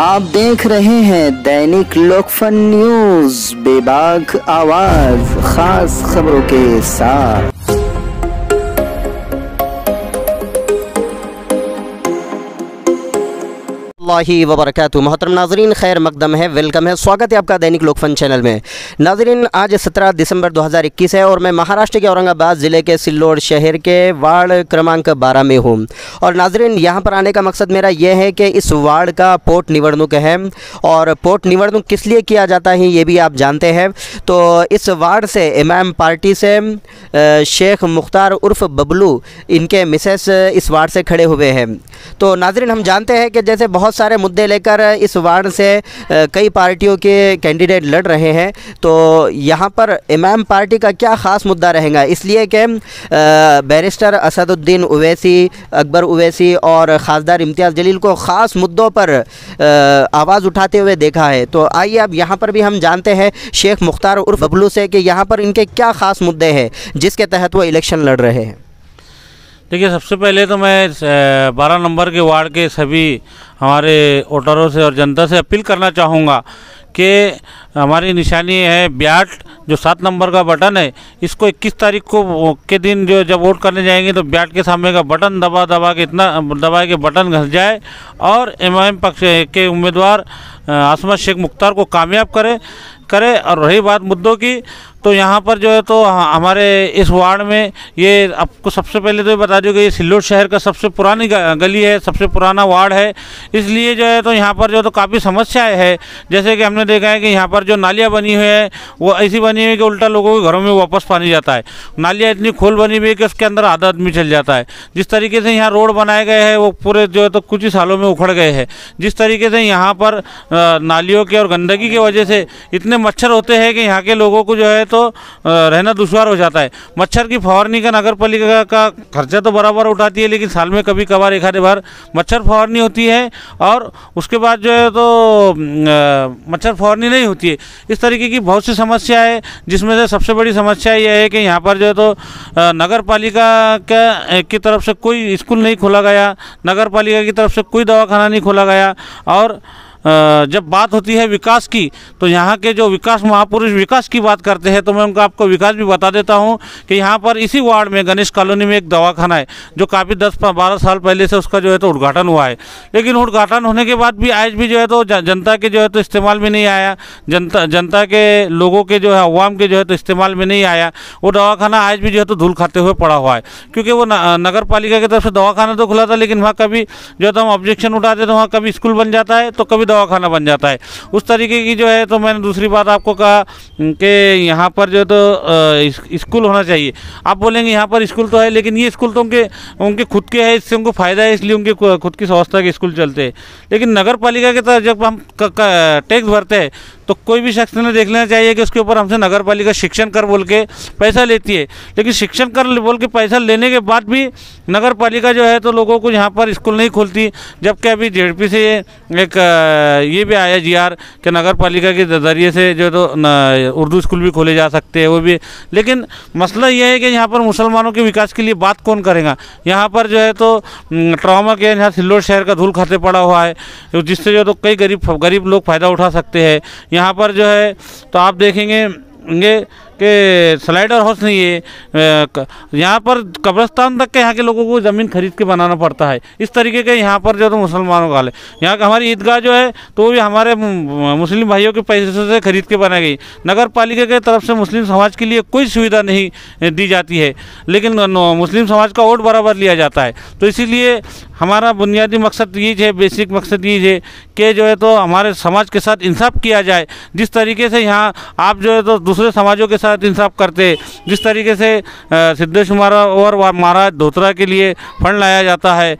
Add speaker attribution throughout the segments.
Speaker 1: आप देख रहे हैं दैनिक लोकफन न्यूज, बेबाक आवाज, खास खबरों के साथ। वबरकातुहू। मोहतरम नाजरीन, खैर मकदम है, वेलकम है, स्वागत है आपका दैनिक लोकफन चैनल में। नाजरीन, आज 17 दिसंबर 2021 है और मैं महाराष्ट्र के औरंगाबाद ज़िले के सिल्लोड शहर के वार्ड क्रमांक 12 में हूँ। और नाजरीन, यहाँ पर आने का मकसद मेरा यह है कि इस वार्ड का पोट निवडणुक है और पोट निवडणुक किस लिए किया जाता है ये भी आप जानते हैं। तो इस वार्ड से इमाम पार्टी से शेख मुख्तार उर्फ बबलू, इनके मिसेस इस वार्ड से खड़े हुए हैं। तो नाजरीन, हम जानते हैं कि जैसे बहुत सारे मुद्दे लेकर इस वार्ड से कई पार्टियों के कैंडिडेट लड़ रहे हैं, तो यहाँ पर इमाम पार्टी का क्या ख़ास मुद्दा रहेगा, इसलिए कि बैरिस्टर असदुद्दीन ओवैसी, अकबर ओवैसी और ख़ासदार इम्तियाज़ जलील को ख़ास मुद्दों पर आवाज़ उठाते हुए देखा है। तो आइए अब यहाँ पर भी हम जानते हैं शेख मुख्तार उर्फ बबलू से कि यहाँ पर इनके क्या ख़ास मुद्दे हैं जिसके तहत वो इलेक्शन लड़ रहे हैं।
Speaker 2: देखिए, सबसे पहले तो मैं 12 नंबर के वार्ड के सभी हमारे वोटरों से और जनता से अपील करना चाहूँगा कि हमारी निशानी है ब्याट, जो 7 नंबर का बटन है, इसको 21 तारीख को के दिन जो जब वोट करने जाएंगे तो ब्याट के सामने का बटन दबा के इतना दबाए कि बटन घस जाए और इमाम पक्ष के उम्मीदवार आसमा शेख मुख्तार को कामयाब करे। और रही बात मुद्दों की, तो यहाँ पर जो है तो हमारे इस वार्ड में ये आपको सबसे पहले तो ये बता दूँ कि ये सिल्लोड शहर का सबसे पुरानी गली है, सबसे पुराना वार्ड है, इसलिए जो है तो यहाँ पर जो तो काफ़ी समस्याएं है। जैसे कि हमने देखा है कि यहाँ पर जो नालियाँ बनी हुई है वो ऐसी बनी हुई है कि उल्टा लोगों के घरों में वापस पानी जाता है। नालियाँ इतनी खोल बनी हुई है कि उसके अंदर आधा आदमी चल जाता है। जिस तरीके से यहाँ रोड बनाए गए हैं वो पूरे जो है तो कुछ ही सालों में उखड़ गए हैं। जिस तरीके से यहाँ पर नालियों के और गंदगी की वजह से इतने मच्छर होते हैं कि यहाँ के लोगों को जो है तो रहना दुश्वार हो जाता है। मच्छर की फवारनी का नगर पालिका का खर्चा तो बराबर उठाती है, लेकिन साल में कभी कभार एक आधे बार मच्छर फवारनी होती है और उसके बाद जो है तो मच्छर फवारनी नहीं होती है। इस तरीके की बहुत सी समस्या है, जिसमें से सबसे बड़ी समस्या यह है कि यहाँ पर जो है तो नगर पालिका की तरफ से कोई स्कूल नहीं खोला गया, नगर पालिका की तरफ से कोई दवाखाना नहीं खोला गया। और जब बात होती है विकास की, तो यहाँ के जो विकास महापुरुष विकास की बात करते हैं, तो मैं उनका आपको विकास भी बता देता हूँ कि यहाँ पर इसी वार्ड में गणेश कॉलोनी में एक दवाखाना है जो काफ़ी 10-12 साल पहले से उसका जो है तो उद्घाटन हुआ है, लेकिन उद्घाटन होने के बाद भी आज भी जो है तो जनता के जो है तो इस्तेमाल में नहीं आया, जनता के लोगों के जो है अवाम के जो है तो इस्तेमाल में नहीं आया। वो दवाखाना आज भी जो है तो धूल खाते हुए पड़ा हुआ है, क्योंकि वो नगर पालिका की तरफ से दवाखाना तो खुला था, लेकिन वहाँ कभी जो है तो हम ऑब्जेक्शन उठाते तो वहाँ कभी स्कूल बन जाता है तो कभी दवाखाना बन जाता है। उस तरीके की जो है तो मैंने दूसरी बात आपको कहा कि यहाँ पर जो है तो स्कूल होना चाहिए। आप बोलेंगे यहाँ पर स्कूल तो है, लेकिन ये स्कूल तो उनके खुद के है, इससे उनको फ़ायदा है, इसलिए उनके खुद की संस्था के स्कूल चलते हैं। लेकिन नगर पालिका के तहत जब हम टैक्स भरते हैं तो कोई भी शख्स ने देख लेना चाहिए कि उसके ऊपर हमसे नगर पालिका शिक्षण कर बोल के पैसा लेती है, लेकिन शिक्षण कर बोल के पैसा लेने के बाद भी नगर पालिका जो है तो लोगों को यहाँ पर स्कूल नहीं खोलती। जबकि अभी जेडपी से एक ये भी आया जीआर कि नगर पालिका के ज़रिए से जो तो उर्दू स्कूल भी खोले जा सकते हैं, वो भी। लेकिन मसला ये है कि यहाँ पर मुसलमानों के विकास के लिए बात कौन करेगा। यहाँ पर जो है तो ट्रॉमा के यहाँ सिल्लोड शहर का धूल खाते पड़ा हुआ है, जिससे जो तो कई गरीब लोग फ़ायदा उठा सकते हैं। यहाँ पर जो है तो आप देखेंगे कि स्लाइडर हाउस नहीं है, यहाँ पर कब्रिस्तान तक के यहाँ के लोगों को ज़मीन खरीद के बनाना पड़ता है। इस तरीके के यहाँ पर जो तो मुसलमानों का हाल है। यहाँ का हमारी ईदगाह जो है तो वो भी हमारे मुस्लिम भाइयों के पैसे से खरीद के बनाई गई। नगर पालिका की तरफ से मुस्लिम समाज के लिए कोई सुविधा नहीं दी जाती है, लेकिन मुस्लिम समाज का वोट बराबर लिया जाता है। तो इसीलिए हमारा बुनियादी मकसद ये है, बेसिक मकसद ये है कि जो है तो हमारे समाज के साथ इंसाफ किया जाए। जिस तरीके से यहाँ आप जो है तो दूसरे समाजों के साथ इंसाफ करते, जिस तरीके से सिद्धेश्वर और महाराज धोत्रा के लिए फंड लाया जाता है,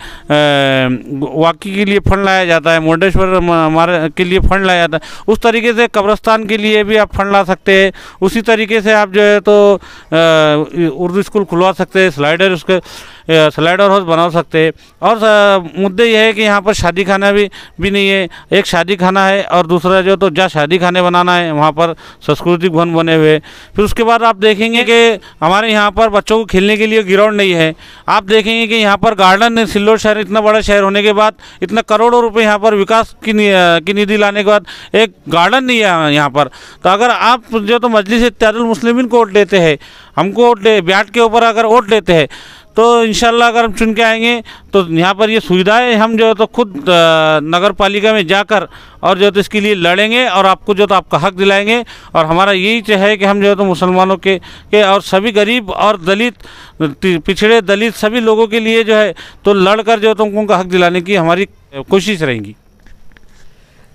Speaker 2: वाकी के लिए फंड लाया जाता है, मुंडेश्वर महाराज के लिए फंड लाया जाता है, उस तरीके से कब्रिस्तान के लिए भी आप फंड ला सकते हैं। उसी तरीके से आप जो है तो उर्दू स्कूल खुलवा सकते हैं, स्लाइडर उसके स्लाइडर हाउस बना सकते हैं। और मुद्दे ये है कि यहाँ पर शादी खाना भी नहीं है। एक शादी खाना है और दूसरा जो तो जहाँ शादी खाने बनाना है वहाँ पर सांस्कृतिक भवन बने हुए। फिर उसके बाद आप देखेंगे कि हमारे यहाँ पर बच्चों को खेलने के लिए ग्राउंड नहीं है। आप देखेंगे कि यहाँ पर गार्डन है। सिल्लोड शहर इतना बड़ा शहर होने के बाद, इतना करोड़ों रुपए यहाँ पर विकास की निधि लाने के बाद एक गार्डन नहीं है यहाँ पर। तो अगर आप जो तो मजलिस इत्तेहादुल मुस्लिमीन को वोट देते हैं, हमको ब्याट के ऊपर अगर वोट देते हैं, तो इंशाल्लाह अगर हम चुन के आएंगे तो यहाँ पर ये सुविधाएं हम जो है तो खुद नगर पालिका में जाकर और जो तो इसके लिए लड़ेंगे और आपको जो तो आपका हक दिलाएंगे। और हमारा यही है कि हम जो है तो मुसलमानों के और सभी गरीब और दलित, पिछड़े दलित सभी लोगों के लिए जो है तो लड़कर जो तो उनको हक दिलाने की हमारी कोशिश रहेगी।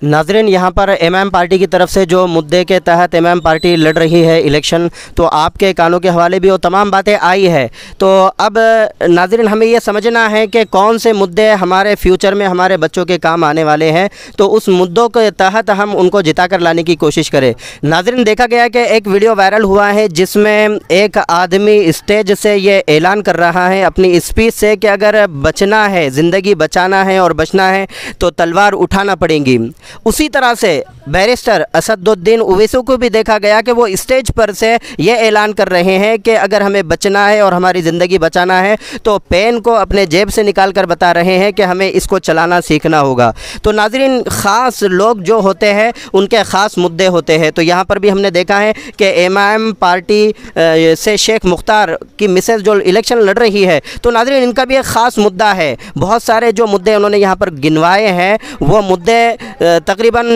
Speaker 1: नाज़रीन, यहाँ पर एमएम पार्टी की तरफ से जो मुद्दे के तहत एमएम पार्टी लड़ रही है इलेक्शन, तो आपके कानों के हवाले भी वो तमाम बातें आई है। तो अब नाज़रीन हमें ये समझना है कि कौन से मुद्दे हमारे फ्यूचर में हमारे बच्चों के काम आने वाले हैं, तो उस मुद्दों के तहत हम उनको जिता कर लाने की कोशिश करें। नाज़रीन, देखा गया कि एक वीडियो वायरल हुआ है जिसमें एक आदमी स्टेज से ये ऐलान कर रहा है अपनी स्पीच से कि अगर बचना है, ज़िंदगी बचाना है और बचना है तो तलवार उठाना पड़ेगी। उसी तरह से बैरिस्टर असदुद्दीन ओवैसी को भी देखा गया कि वो स्टेज पर से ये ऐलान कर रहे हैं कि अगर हमें बचना है और हमारी ज़िंदगी बचाना है तो पेन को अपने जेब से निकाल कर बता रहे हैं कि हमें इसको चलाना सीखना होगा। तो नाज़रीन, ख़ास लोग जो होते हैं उनके ख़ास मुद्दे होते हैं। तो यहाँ पर भी हमने देखा है कि एमआईएम पार्टी से शेख मुख्तार की मिसेज जो इलेक्शन लड़ रही है, तो नाज़रीन इनका भी एक ख़ास मुद्दा है। बहुत सारे जो मुद्दे उन्होंने यहाँ पर गिनवाए हैं वो मुद्दे तकरीबन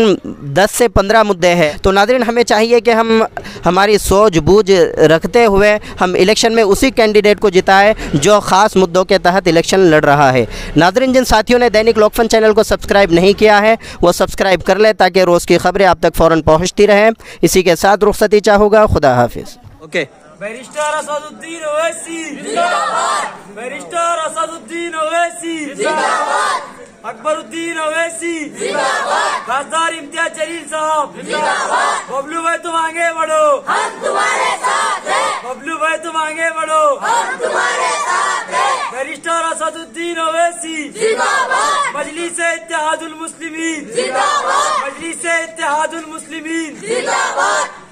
Speaker 1: 10 से 15 मुद्दे हैं। तो नाज़रीन हमें चाहिए कि हम हमारी सूझबूझ रखते हुए हम इलेक्शन में उसी कैंडिडेट को जिताएं जो ख़ास मुद्दों के तहत इलेक्शन लड़ रहा है। नाज़रीन, जिन साथियों ने दैनिक लोकफन चैनल को सब्सक्राइब नहीं किया है वो सब्सक्राइब कर ले ताकि रोज़ की खबरें आप तक फ़ौरन पहुँचती रहें। इसी के साथ रुखसती चाहूँगा। खुदा हाफिज़। ओके।
Speaker 3: बैरिस्टर असदुद्दीन ओवैसी जिंदाबाद, बैरिस्टर असदुद्दीन ओवैसी जिंदाबाद, अकबरुद्दीन ओवैसी जिंदाबाद, खासदार इम्तियाज जलील साहब जिंदाबाद। बबलू भाई तुम आगे बढ़ो, हम तुम्हारे साथ हैं। बबलू भाई तुम आगे बढ़ो, हम तुम्हारे साथ हैं। बैरिस्टर असदुद्दीन ओवैसी जिंदाबाद, मजलिस इत्तेहादुल मुस्लिमीन जिंदाबाद, मजलिस इत्तेहादुल मुस्लिमीन जिंदाबाद।